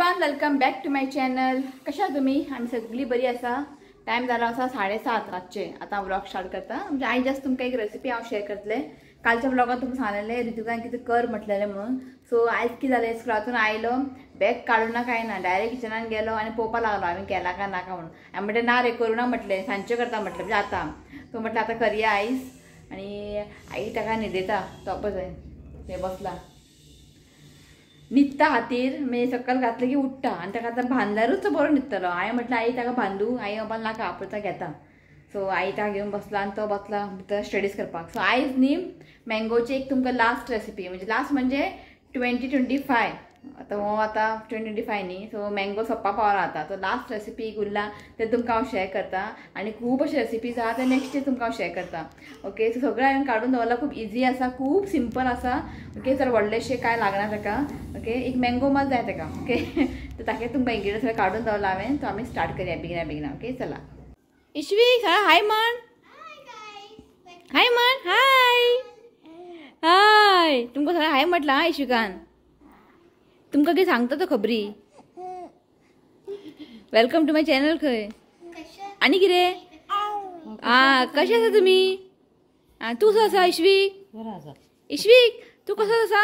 Everyone, welcome back to my channel. कशा तुम्ही? आम्ही सगळी बरी आसा. टाइम झाला असा 7:30 रातचे. आता व्लॉग स्टार्ट करता. म्हणजे आई जस्ट तुमका एक रेसिपी हांव शेअर करतले. कालच्या व्लॉगात तुमकां सांगलेले ऋतुकान कितें कर म्हटलेले म्हणून. सो आयज कितें जालें, स्कुलातून आयलो, बॅग काडूना काय ना, डायरेक्ट किचनान गेलो आनी पळोवपाक लागलो आमी केला काय नाका म्हणून. हांवें म्हणलें ना रे करूना म्हटलें, सांजचें करता म्हटलें, म्हणजे आतां. तो म्हटलं आतां करया आयज. आनी आई ताका न्हिदयता. तो पळय थंय बसला न्हिदता खातीर. म्हणजे सकल घातलं की उठता आनी ताका आतां बांदल्यारूच तो बरो न्हिदतलो. हांवें म्हटलं आई ताका बांदू. आई बाबा नाका आपयता घेता. सो आई ताका घेवन बसला आनी तो बसला भितर स्टडीज करपाक. सो आयज न्ही मँगोची एक तुमकां लास्ट रेसिपी, म्हणजे लास्ट म्हणजे 2025. आतां हो आतां 2025 न्ही. सो मँगो सोंपा पावला आतां. तो लास्ट रेसिपी उरला ते तुमकां हांव शेअर करता. आनी खूब अशे रेसिपीज आहा ते नेक्स्ट डे तुमकां हांव शेअर करता. ओके, सो सगळें हांवें काडून दवरला. खूब इजी आसा, खूब सिंपल आसा. ओके, तर व्हडलेशें काय लागना ताका. ओके, एक मँगो मात जाय ताका. ओके, तर ताका तुमकां इंग्रिडियंट्स सगळे काडून दवरला हांवें. तो आमी स्टार्ट करया बेगिना. ओके, चला. इश्वी हाय म्हण. हाय म्हण. हाय तुमकां सगळें हाय म्हटलां हा इश्विकान. तुमकां कितें सांगता तो खबरी. Welcome to my channel. खंय आनी कितें कशें आसा तुमी? तूं कसो आसा इश्वीक? इश्वीक तूं कसो आसा?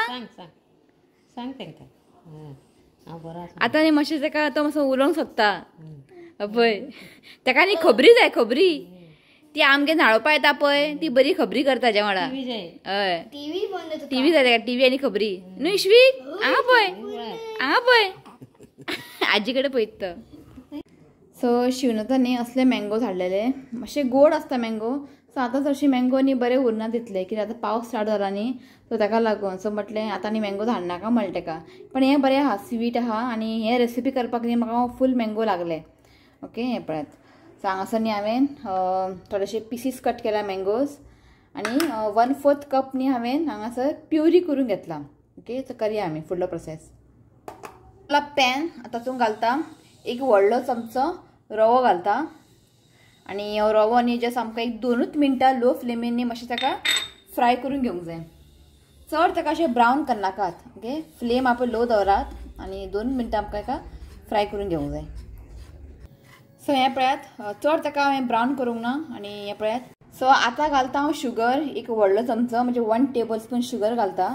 सांग तेंका. हांव बरो आसा. आतां न्ही मातशें ताका तो मातसो उलोवंक सोदता पळय. ताका न्ही खबरी जाय. खबरी ती आमगे न्हाळोवपा येता पळय, ती बरी खबरी करता जें वांगडा. हय, टीव्ही जाय ताका. टीव्ही आनी खबरी न्हू इश्वीक? हांगा पळय आजी कडेन पळयत तो. सो शिवनाथान न्ही असले मँगोज हाडलेले. मातशे गोड आसता मँगो. सो आतां चडशी मँगो न्ही बरे उरना तितले, कित्याक आतां पावस स्टार्ट जाला न्ही. सो ताका लागून. सो म्हटलें आतां न्ही मँगोज हाडनाका म्हणलें ताका. पण हें बरें आहा, स्वीट आहा. आनी हे रेसिपी करपाक न्ही म्हाका फूल मँगो लागले. ओके, हें पळयात. सो हांगासर न्ही हांवें थोडेशे पीसीस कट केला मँगोज. आनी 1/4 कप न्ही हांवें हांगासर प्युरी करून घेतला. ओके, सो करया आमी फुडलो प्रोसेस. पॅन तातूंत घालता एक व्हडलो चमचो रवो घालता. आनी हो रवो न्ही जस्ट आमकां एक 2 मिनटां लो फ्लेमीन न्ही मातशें ताका फ्राय करून घेवंक जाय. चड ताका अशें ब्रावन करनाकात. ओके, फ्लेम आपण लो दवरात आनी 2 मिनटां आमकां ताका फ्राय करून घेवंक जाय. सो हें पळयात, चड ताका हांवें ब्रावन करूंक ना. आनी हें पळयात. सो आतां घालता हांव शुगर एक व्हडलो चमचो, म्हणजे 1 टेबलस्पून शुगर घालता.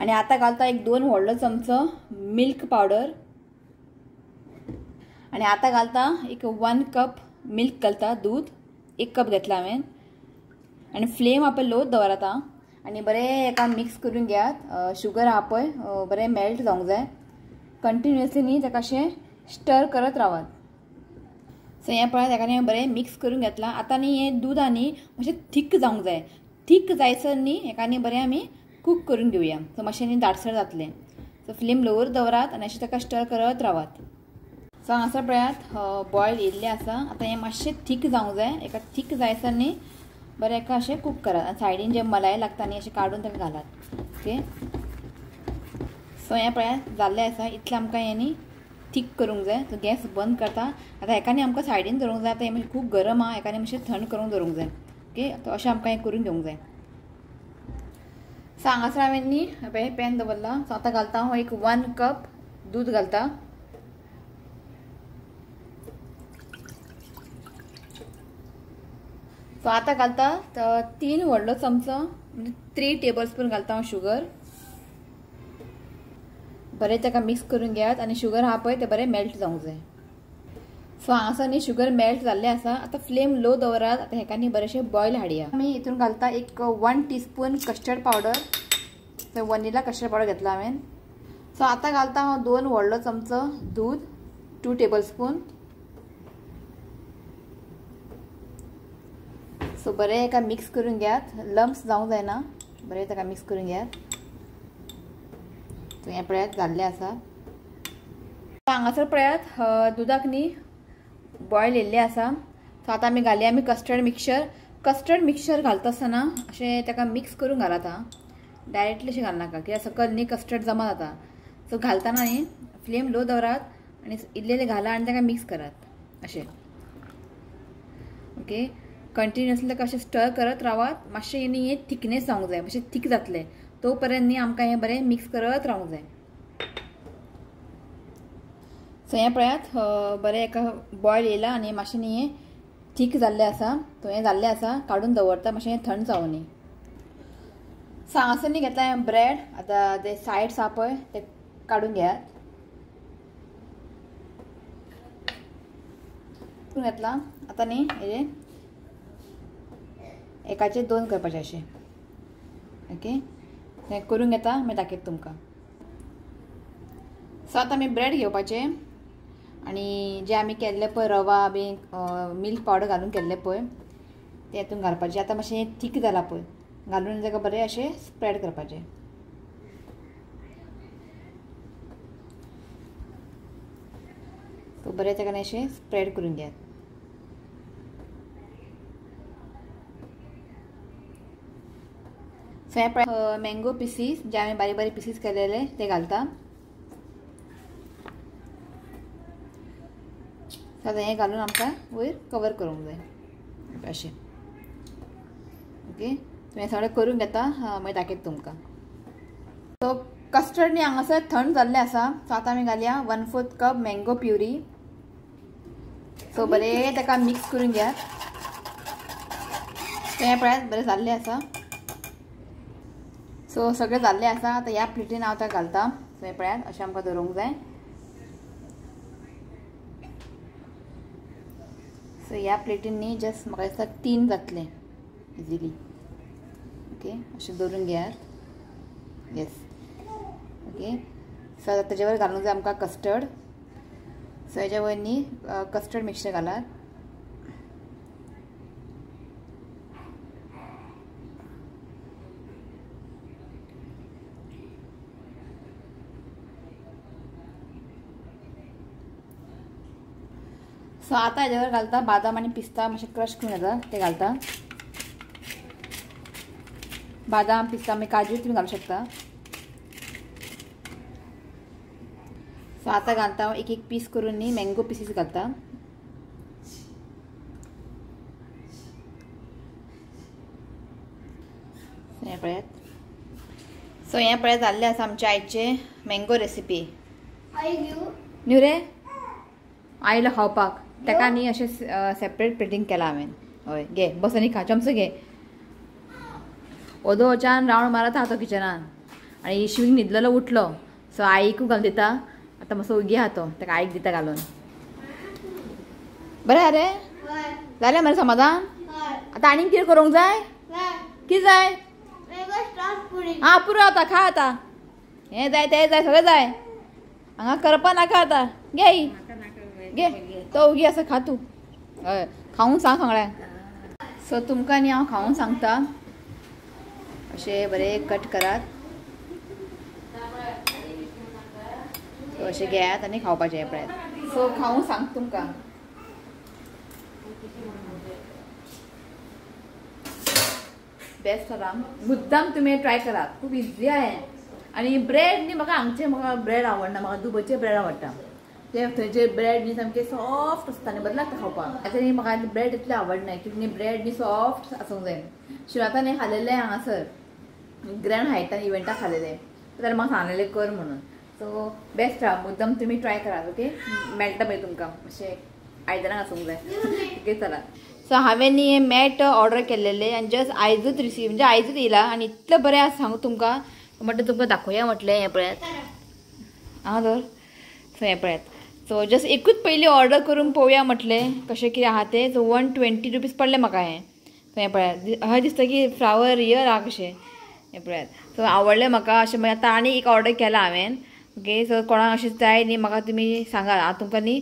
आनी आतां घालता एक 2 व्हडलो चमचो मिल्क पावडर. आनी आतां घालता एक 1 कप मिल्क घालता, दूद 1 कप घेतला हांवें. आनी फ्लेम आपण लो दवरता. आनी बरें एका मिक्स करून घेयात. शुगर आहा पळय बरें मेल्ट जावंक जाय. कंटिन्युअसली न्ही ताका अशें स्टर करत रावात. सो हें पळय ताका न्ही बरें मिक्स करून घेतला. आतां न्ही हें दूद आनी मातशें थीक जावंक जाय. थीक जायसर न्ही हेका न्ही बरें आमी कूक करून घेवया. सो मातशें न्ही दाटसर जातलें. सो फ्लेम लोवर दवरात आनी अशें ताका स्टर करत रावात. सो हांगासर पळयात बॉयल येयल्लें आसा. आतां हें मातशें थीक जावंक जाय. एका थीक जायसर न्ही बरें एका अशें कूक करात. आनी सायडीन जे मलाई लागता न्ही अशें काडून ताका घालात. ओके, सो हें पळयात जाल्लें आसा. इतलें आमकां हें न्ही थीक करूंक जाय. सो गॅस बंद करता. आतां हेका न्ही आमकां सायडीन दवरूंक जाय. आतां हें मातशें खूब गरम आहा. हेका न्ही मातशें थंड करून दवरूंक जाय. ओके, अशें आमकां हें करून घेवंक जाय. सो हांगासर हांवें न्ही हें पॅन दवरला. सो आतां घालता हांव एक 1 कप दूद घालता. सो आतां घालता 3 व्हडलो चमचो, म्हणजे 3 टेबलस्पून घालता हांव शुगर. बरें ताका मिक्स करून घेयात. आनी शुगर आहा पळय तें बरें मेल्ट जावंक जाय. सो हांगासर न्ही शुगर मेल्ट जाल्लें आसा. आतां फ्लेम लो दवरात. आतां हेका न्ही बरेंशें बॉयल हाडया. आमी हितून घालता एक 1 टीस्पून कस्टर्ड पावडर. सो वनिला कस्टर्ड पावडर घेतला हांवें. सो आतां घालता हांव 2 व्हडलो चमचो दूद 2 टेबलस्पून. सो बरें एका मिक्स करून घेयात. लम्प्स जावंक जायना. बरें ताका मिक्स करून घेयात. सो हें पळयात जाल्लें आसा. हांगासर पळयात दुदाक न्ही बॉयल येयल्लें आसा. सो आतां आमी घालया कस्टर्ड मिक्सचर. कस्टर्ड मिक्सचर घालता आसतना अशें ताका मिक्स करून घालात. डायरेक्टली अशें घालनाका, कित्याक सकयल न्ही कस्टर्ड जमा जाता. सो घालतना न्ही फ्लेम लो दवरात आनी इल्लें घाला आनी ताका मिक्स करात अशें. ओके, कंटिन्युअसली ताका अशें स्टर करत रावात. मातशें न्ही हें थिकनेस जावंक जाय. मातशें थीक जातलें तो पर्यंत न्ही आमकां हें बरें मिक्स करत रावंक जाय. सो हे पळयात बरें एका बॉयल येयला आनी मातशें न्ही हें थीक जाल्लें आसा. तो हें जाल्लें आसा काडून दवरता मातशें हें थंड जावं न्ही. सो हांगासर न्ही घेतला हांवें ब्रेड. आतां ते सायड्स आहा पळय ते काडून घेयात. घेतला आतां न्ही हेजे एकाचे 2 करपाचे अशें. ओके हें करून घेता मागीर दाखयता तुमकां. सो आतां आमी ब्रेड घेवपाचे आनी जे आमी केल्ले पळय रवा बी मिल्क पावडर घालून केल्ले पळय ते हितून घालपाचे. आतां मातशें थीक जाला पळय घालून ताका बरें अशें स्प्रेड करपाचें. सो बरें ताका अशें स्प्रेड करून घेयात. सो हे मँगो पिसीस जे आमी बारीक बारीक पिसीस केलेले ते घालता. आतां हें घालून आमकां वयर कवर करूंक जाय अशें. ओके तुमी हें सगळें करून घेता मागीर दाखयता तुमकां. सो कस्टर्ड न्ही हांगासर थंड जाल्लें आसा. सो आतां आमी घालया 1/4 कप मँगो प्युरी. सो बरें ताका मिक्स करून घेयात. हें पळयात बरें जाल्लें आसा. सो सगळें जाल्लें आसा. आतां ह्या प्लेटीन हांव ताका घालता. सो हें पळयात अशें आमकां दवरूंक जाय. सो ह्या प्लेटीन न्ही जस्ट म्हाका दिसता 3 जातले इजिली. ओके अशें दवरून घेयात. Yes okay. सो आतां तेजे वयर घालूंक जाय आमकां कस्टर्ड. सो हेज्या वयर न्ही कस्टर्ड मिक्सचर घालात. सो आतां हेज्या वयर घालता बादाम आनी पिस्ता मातशें क्रश करून येता ते घालता. बादाम पिस्ता मागीर काजू तुमी घालूं शकता. सो आतां घालता हांव एक पीस करून न्ही मँगो पिसीस घालता. हें पळयात. सो हें पळयात जाल्लें आसा आमचे आयचे मँगो रेसिपी. न्यू रे आयलो खावपाक ताका न्ही अशें सेपरेट प्लेटींग केला हांवें. हय घे बस आनी खा. चमचो घे. ओदो वचान रावंड मारत आहा तो किचनान आनी शिवींक न्हिदलेलो उठलो. सो आईकू घालून दिता. आतां मातसो उगी आहा तो ताका आईक दिता घालून. बरें आहा रे जालें मरे समाधान. आतां आनीक कितें करूंक जाय. कितें जाय. आं पुरो आतां खा. आतां हें जाय तें जाय सगळें जाय. हांगा करपा नाका आतां. घे घे तो उगी आसा खा तूं. हय खावूंक सांग सगळ्यांक. सो तुमकां न्ही हांव खावूंक सांगता. अशें बरें कट करात. सो अशें घेयात आनी खावपाचें पळयात. सो खावूंक सांग तुमकां. बेस्ट आसा मुद्दाम तुमी ट्राय करात. खूब इजी आहे. आनी ब्रेड न्ही म्हाका ब्रेड आवडना. म्हाका दुबयचे ब्रेड आवडटा. ते थंयचे ब्रेड न्ही सामके सॉफ्ट आसता आनी बरें लागता खावपाक. आतां न्ही म्हाका ब्रेड इतलें आवडना कित्याक न्ही ब्रेड न्ही सॉफ्ट आसूंक जाय. शिवाता न्ही खाल्लेलें हांगासर ग्रँड हायटान इव्हेंटाक खाल्लेलें जाल्यार म्हाका सांगलेलें कर म्हणून. सो बेस्ट आहा मुद्दाम तुमी ट्राय करात. ओके मेळटा मागीर तुमकां अशें आयदनाक आसूंक जाय. ओके चला. सो हांवें न्ही हें मॅट ऑर्डर केल्लेलें आनी जस्ट आयजूच रिसीव म्हणजे आयजूच येयला आनी इतलें बरें आसा सांगू तुमकां. म्हटलें तुमकां दाखोवया म्हटलें. हें पळयात हांव तर. सो हें पळयात. सो जस्ट एकूच पयलीं ऑर्डर करून पळोवया म्हटलें कशें कितें आहा तें. सो 120 रुपीज पडलें म्हाका हें. सो हें पळयात अशें दिसता की फ्लावर रियल आहा कशें. हें पळयात. सो आवडलें म्हाका. अशें मागीर आतां आनी एक ऑर्डर केला हांवें. ओके सो कोणाक अशें जाय न्ही म्हाका तुमी सांगात. हांव तुमकां न्ही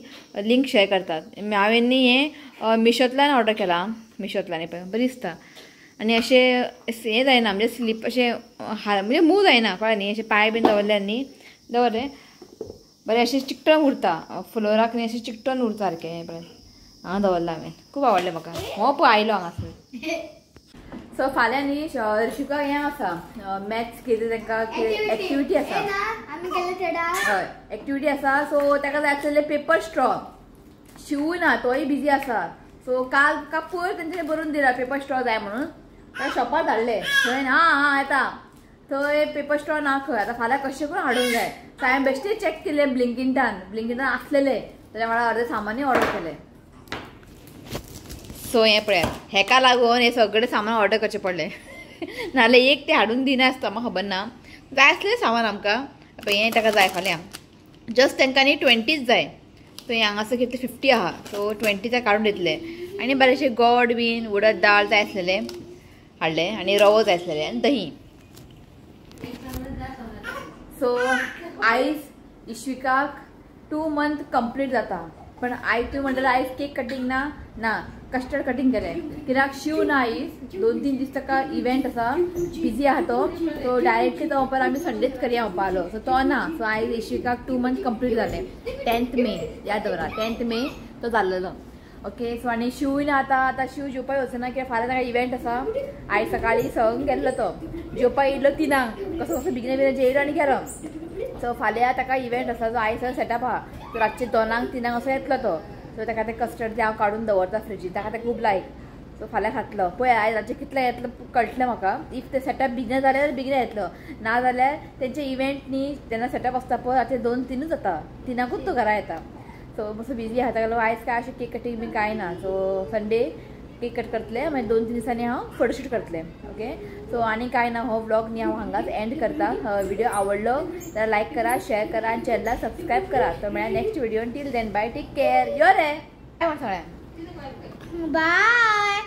लिंक शेअर करतात. हांवें न्ही हें मिशोंतल्यान ऑर्डर केलां. मिशोंतल्यान पळय बरी दिसता आनी अशें हें जायना म्हणजे स्लीप अशें म्हणजे मूव जायना कळ्ळें न्ही. अशें पांय बीन दवरल्यार न्ही दवरलें बरें अशें चिकटोन उरता. फ्लोराक न्ही अशें चिकटोन उरता सारकें. हें पळय हांव दवरलां हांवें. खूब आवडलें म्हाका. हो पळय आयलो हांगासर. सो फाल्यां न्ही ऋषिका हें आसा मॅथ्स कितें तांकां एक्टिविटी आसा. हय एक्टिविटी आसा. सो ताका जाय आसलेले पेपर स्ट्रॉ शिवू ना तोय बिजी आसा. सो काल पयर तेंच्यांनी बरोवन दिला पेपर स्ट्रॉ जाय म्हणून. शॉपार धाडले थंय. हां येता थंय पेपर स्टोर ना खंय. आतां फाल्यां कशें करून हाडूंक जाय. सो हांवें बेश्टे चॅक केलें ब्लिंकिटान आसलेले जाल्यार म्हाका अर्धे सामानूय ऑर्डर केलें. सो हें पळयात हेका लागून हे सगळें सामान ऑर्डर करचें पडलें. नाल्यार एक ते हाडून दिना आसता म्हाका खबर ना. जाय आसलें सामान आमकां. हें ताका जाय फाल्यां जस्ट तांकां न्ही 20च जाय. सो हांगासर कितले 50 आहा. सो 20 काडून दितले. आनी बरेंशें गोड बीन उडद दाळ जाय आसलेले हाडले आनी रवो जाय आसलेले आनी दही. सो आयज इश्विकाक 2 मंथ कंप्लीट जाता. पण आयज तूं म्हणटलें आयज केक कटींग ना कस्टर्ड कटींग केलें. कित्याक शिव ना आयज 2-3 दीस ताका इव्हेंट आसा बिजी आहा तो डायरेक्टली तो म्हणपाक आमी संडेच करया म्हणपाक लागलो. सो तो ना. सो आयज इश्विकाक 2 मंथ कंप्लीट जालें. 10th मे याद दवरा 10th मे तो जाल्लो. ओके. सो आनी शिवूय ना आतां शिव जेवपाक वचना कित्याक फाल्यां ताका इव्हेंट आसा. आयज सकाळीं संक गेल्लो तो जेवपाक येयलो 3 कसो बेगिना जेयलो आनी गेलो. सो फाल्यां ताका इव्हेंट आसा. सो आयज सेटअप आहा. सो रातचे 2-3 असो येतलो तो. सो ताका ते कस्टर्ड ते हांव काडून दवरता फ्रिजीन. ताका ते खूब लायक. सो फाल्यां खातलो. पळय आयज रातचे कितले येतलो कळटलें म्हाका. इफ ते सेटअप बेगिना जालें जाल्यार बेगिना येतलो. ना जाल्यार तेंचे इव्हेंट न्ही जेन्ना सेटअप आसता पळय रातचे 2-3 जाता. 3कूच तो घरा येता. सो मातसो बिजी आहा ताका लागून आयज काय अशें केक कटींग बी कांय ना. सो संडे केक कट करतले मागीर 2-3 दिसांनी हांव फोटोशूट करतलें. ओके. सो आनी कांय ना. हो व्लॉग न्ही हांव हांगाच एंड करता. व्हिडिओ आवडलो जाल्यार लायक करा शेअर करा आनी चॅनलाक सबस्क्रायब करा. तर मेळ्या next video. Till then bye. Take care. यो रे काय म्हण सगळ्यांक bye.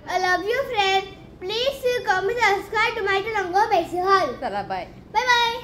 I love you friends. Please comment and subscribe to my channel. Go Basic Hall. चला बाय. Bye bye.